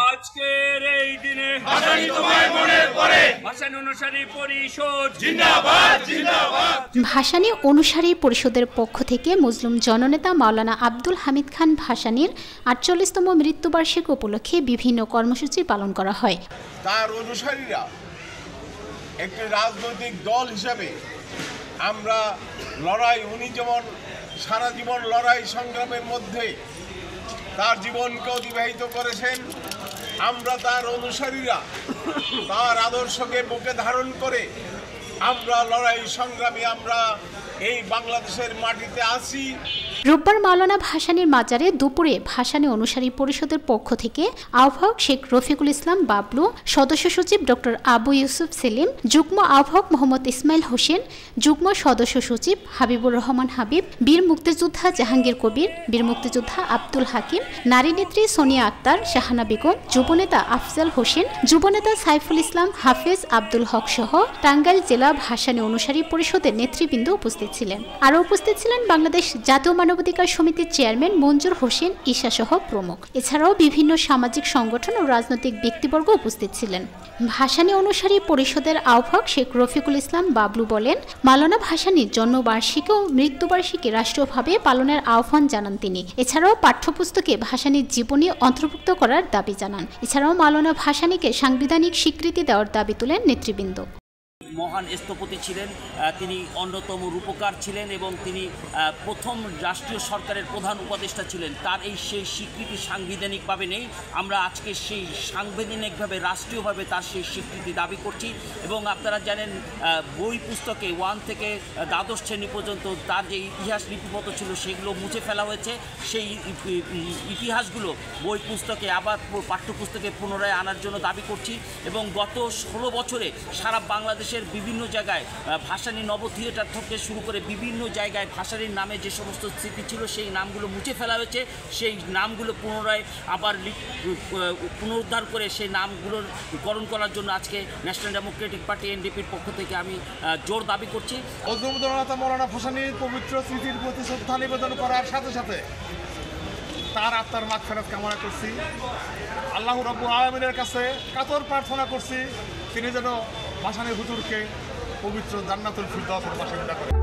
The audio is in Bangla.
আজকের এই দিনে ভাসানী তোমায় মনে পড়ে ভাসানী অনুসারী পরিষদ জিন্দাবাদ জিন্দাবাদ। ভাসানী অনুসারী পরিষদের পক্ষ থেকে মুসলিম জননেতা মাওলানা আব্দুল হামিদ খান ভাসানীর ৪৮তম মৃত্যুবার্ষিকী উপলক্ষে বিভিন্ন কর্মসূচি পালন করা হয়। তার অনুসারীরা একটি রাজনৈতিক দল হিসাবে আমরা উনি যেমন সারা জীবন লড়াই সংগ্রামের মধ্যে তার জীবনকে অতিবাহিত করেছেন, আমরা তার অনুসারীরা তার আদর্শকে বুকে ধারণ করে আমরা লড়াই সংগ্রামী আমরা এই বাংলাদেশের মাটিতে আছি। রোববার মাওলানা ভাসানীর মাজারে দুপুরে ভাসানী অনুসারী পরিষদের পক্ষ থেকে আহ্বায়ক শেখ রফিকুল ইসলাম বাবলু, সদস্য সচিব ডক্টর আবু ইউসুফ সেলিম, যুগ্ম আহ্বায়ক মোহাম্মদ ইসমাইল হোসেন, যুগ্ম সদস্য সচিব হাবিবুর রহমান হাবিব, বীর মুক্তিযোদ্ধা জাহাঙ্গীর কবির, বীর মুক্তিযোদ্ধা আব্দুল হাকিম, নারী নেত্রী সোনিয়া আক্তার, শাহানা বেগম, যুবনেতা আফজাল হোসেন, যুবনেতা সাইফুল ইসলাম, হাফেজ আব্দুল হক সহ টাঙ্গাইল জেলা ভাসানী অনুসারী পরিষদের নেতৃবৃন্দ উপস্থিত ছিলেন। আরও উপস্থিত ছিলেন বাংলাদেশ জাতীয় মানবাধিকার সমিতির চেয়ারম্যান মঞ্জুর হোসেন ঈশা সহ প্রমুখ। এছাড়াও বিভিন্ন সামাজিক সংগঠন ও রাজনৈতিক ব্যক্তিবর্গ উপস্থিত ছিলেন। ভাসানী অনুসারী পরিষদের আহ্বায়ক শেখ রফিকুল ইসলাম বাবলু বলেন, মাওলানা ভাসানীর জন্মবার্ষিকী ও মৃত্যুবার্ষিকী রাষ্ট্রীয়ভাবে পালনের আহ্বান জানান তিনি। এছাড়াও পাঠ্যপুস্তকে ভাসানীর জীবনী অন্তর্ভুক্ত করার দাবি জানান। এছাড়াও মাওলানা ভাসানীকে সাংবিধানিক স্বীকৃতি দেওয়ার দাবি তোলেন নেতৃবৃন্দ। মহান স্থপতি ছিলেন, তিনি অন্যতম রূপকার ছিলেন এবং তিনি প্রথম রাষ্ট্রীয় সরকারের প্রধান উপদেষ্টা ছিলেন। তার সেই স্বীকৃতি সাংবিধানিকভাবে নেই। আমরা আজকে সেই সাংবিধানিকভাবে রাষ্ট্রীয়ভাবে তার সেই স্বীকৃতি দাবি করছি। এবং আপনারা জানেন বই পুস্তকে 1 থেকে দ্বাদশ শ্রেণী পর্যন্ত তার যে ইতিহাস লিপিবদ্ধ ছিল সেগুলো মুছে ফেলা হয়েছে। সেই ইতিহাসগুলো বই পুস্তকে আবার পাঠ্যপুস্তকে পুনরায় আনার জন্য দাবি করছি। এবং গত 16 বছরে সারা বাংলাদেশের বিভিন্ন জায়গায় ভাসানী নব থিয়েটার থেকে শুরু করে বিভিন্ন জায়গায় ভাসানীর নামে যে সমস্ত স্মৃতি ছিল সেই নামগুলো মুছে ফেলা হয়েছে। সেই নামগুলো পুনরায় আবার পুনরুদ্ধার করে সেই নামগুলোর করণ করার জন্য আজকে ন্যাশনাল ডেমোক্রেটিক পার্টি এনডিপির পক্ষ থেকে আমি জোর দাবি করছি। মাওলানা ভাসানীর পবিত্র স্মৃতির প্রতি শ্রদ্ধা নিবেদন করার সাথে সাথে তার আত্মার মাগফিরাত কামনা করছি। আল্লাহ রাব্বুল আলামিনের কাছে কাতর প্রার্থনা করছি তিনি যেন ভাসানী হুজুরকে পবিত্র জান্নাতুল ফিরদাউসের বাসিন্দা করেন।